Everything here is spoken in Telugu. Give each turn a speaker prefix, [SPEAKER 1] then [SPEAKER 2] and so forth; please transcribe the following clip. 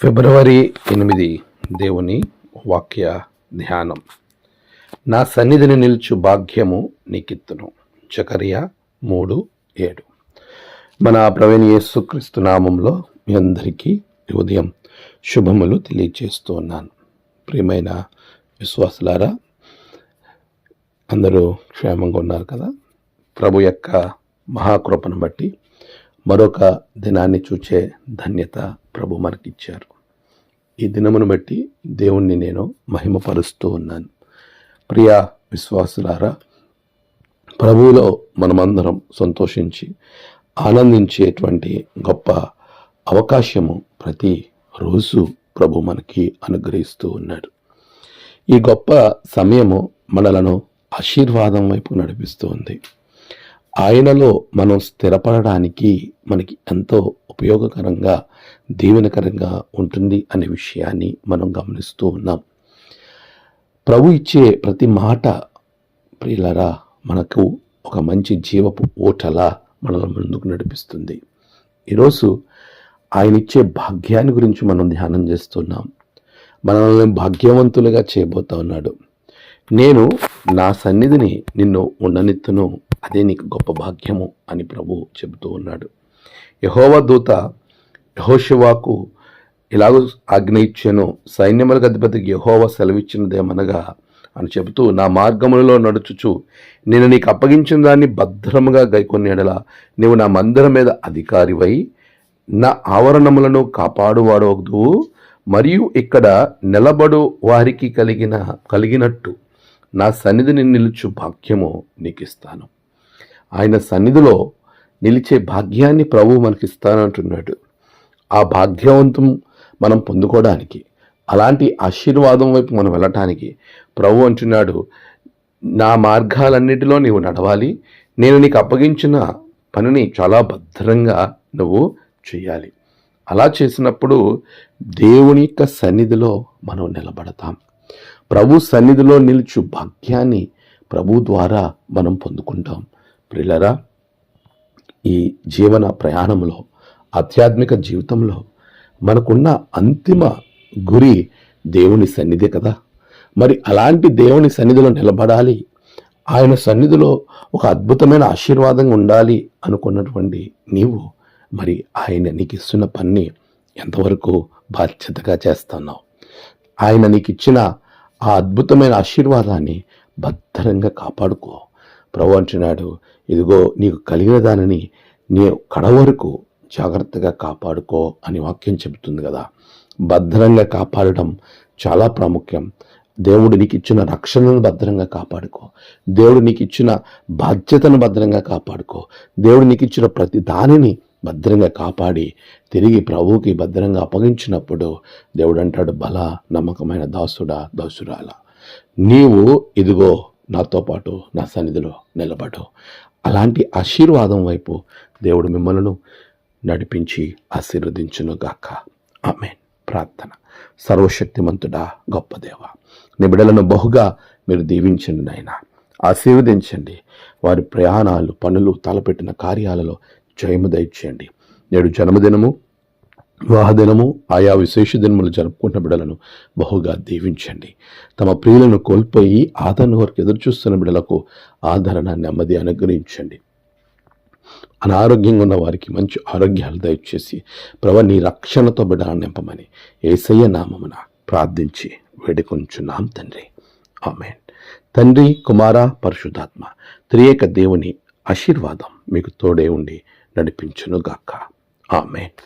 [SPEAKER 1] ఫిబ్రవరి 8 దేవుని వాక్య ధ్యానం. నా సన్నిధిని నిల్చు భాగ్యము నీకిత్తును. జకర్యా 3:7. మన ప్రవీణ్ యేసుక్రీస్తు నామంలో మీ అందరికీ ఉదయం శుభములు తెలియజేస్తూ ఉన్నాను. ప్రియమైన విశ్వాసులారా, అందరూ క్షేమంగా ఉన్నారు కదా? ప్రభు యొక్క మహాకృపను బట్టి మరొక దినాన్ని చూచే ధన్యత ప్రభు మనకిచ్చారు. ఈ దినమును బట్టి దేవుణ్ణి నేను మహిమపరుస్తూ ఉన్నాను. ప్రియ విశ్వాసులారా, ప్రభువులో మనమందరం సంతోషించి ఆనందించేటువంటి గొప్ప అవకాశము ప్రతి రోజు ప్రభు మనకి అనుగ్రహిస్తూ ఉన్నాడు. ఈ గొప్ప సమయము మనలను ఆశీర్వాదం వైపు నడిపిస్తూ ఉంది. ఆయనలో మనం స్థిరపడడానికి మనకి ఎంతో ఉపయోగకరంగా, దీవెనకరంగా ఉంటుంది అనే విషయాన్ని మనం గమనిస్తూ ఉన్నాం. ప్రభు ఇచ్చే ప్రతి మాట ప్రియులరా మనకు ఒక మంచి జీవపు ఓటలా మనల్ని ముందుకు నడిపిస్తుంది. ఈరోజు ఆయన ఇచ్చే భాగ్యాన్ని గురించి మనం ధ్యానం చేస్తున్నాం. మనల్ని భాగ్యవంతులుగా చేయబోతా ఉన్నాడు. నేను నా సన్నిధిని నిన్ను ఉండనిత్తును, అదే నీకు గొప్ప భాగ్యము అని ప్రభు చెబుతూ ఉన్నాడు. యెహోవా దూత యెహోషువకు ఇలాగూ ఆజ్ఞ ఇచ్చెను, సైన్యములకు అధిపతికి యెహోవా సెలవిచ్చినదేమనగా అని చెబుతూ, నా మార్గములలో నడుచుచు నేను నీకు అప్పగించిన దాన్ని భద్రముగా గైకొని ఎడల నీవు నా మందిరం మీద అధికారివై నా ఆవరణములను కాపాడువాడవద్దు, మరియు ఇక్కడ నిలబడు వారికి కలిగినట్టు నా సన్నిధిని నిలుచు భాగ్యము నీకు ఇస్తాను. ఆయన సన్నిధిలో నిలిచే భాగ్యాన్ని ప్రభు మనకిస్తానంటున్నాడు. ఆ భాగ్యవంతం మనం పొందుకోవడానికి, అలాంటి ఆశీర్వాదం వైపు మనం వెళ్ళటానికి ప్రభు అంటున్నాడు, నా మార్గాలన్నిటిలో నీవు నడవాలి, నేను నీకు అప్పగించిన పనిని చాలా భద్రంగా నువ్వు చేయాలి. అలా చేసినప్పుడు దేవుని యొక్క సన్నిధిలో మనం నిలబడతాం. ప్రభు సన్నిధిలో నిలుచు భాగ్యాన్ని ప్రభు ద్వారా మనం పొందుకుంటాం. ప్రియులారా, ఈ జీవన ప్రయాణంలో, ఆధ్యాత్మిక జీవితంలో మనకున్న అంతిమ గురి దేవుని సన్నిధి కదా. మరి అలాంటి దేవుని సన్నిధిలో నిలబడాలి, ఆయన సన్నిధిలో ఒక అద్భుతమైన ఆశీర్వాదంగా ఉండాలి అనుకున్నటువంటి నీవు మరి ఆయన నీకు ఇస్తున్న పని ఎంతవరకు బాధ్యతగా చేస్తున్నావు? ఆయన నీకు ఇచ్చిన ఆ అద్భుతమైన ఆశీర్వాదాన్ని భద్రంగా కాపాడుకో. ప్రభు అంటున్నాడు, ఇదిగో నీకు కలిగిన దానిని నీ కడవరకు జాగ్రత్తగా కాపాడుకో అని వాక్యం చెబుతుంది కదా. భద్రంగా కాపాడడం చాలా ప్రాముఖ్యం. దేవుడు నీకు ఇచ్చిన రక్షణను భద్రంగా కాపాడుకో. దేవుడు నీకు ఇచ్చిన బాధ్యతను భద్రంగా కాపాడుకో. దేవుడు నీకు ఇచ్చిన ప్రతి దానిని భద్రంగా కాపాడి తిరిగి ప్రభువుకి భద్రంగా అప్పగించినప్పుడు దేవుడు అంటాడు, బల నమ్మకమైన దాసుడా, దాసురాలా, నీవు ఇదిగో నాతో పాటు నా సన్నిధిలో నిలబడు. అలాంటి ఆశీర్వాదం వైపు దేవుడు మిమ్మల్ని నడిపించి ఆశీర్వదించును గాక. ఆమేన్. ప్రార్థన. సర్వశక్తిమంతుడా, గొప్ప దేవ, నీ బిడ్డలను బహుగా మీరు దీవించండి నాయన, ఆశీర్వదించండి. వారి ప్రయాణాలు, పనులు, తలపెట్టిన కార్యాలలో జయము దయచేయండి. నేడు జన్మదినము, వివాహదినము, ఆయా విశేష దినములు జరుపుకుంటున్న బిడ్డలను బహుగా దీవించండి. తమ ప్రియులను కోల్పోయి ఆదరణ వరకు ఎదురుచూస్తున్న బిడ్డలకు ఆదరణ, నెమ్మది అనుగ్రహించండి. అనారోగ్యంగా ఉన్న వారికి మంచి ఆరోగ్యాలు దయచేసి ప్రభు నీ రక్షణతో బిడ్డలను నింపమని యేసయ్య నామమున ప్రార్థించి వేడుకొంచున్నాం తండ్రి. ఆమేన్. తండ్రి, కుమార, పరిశుద్ధాత్మ త్రియేక దేవుని ఆశీర్వాదం మీకు తోడే ఉండి నడిపించును గాక. ఆమేన్.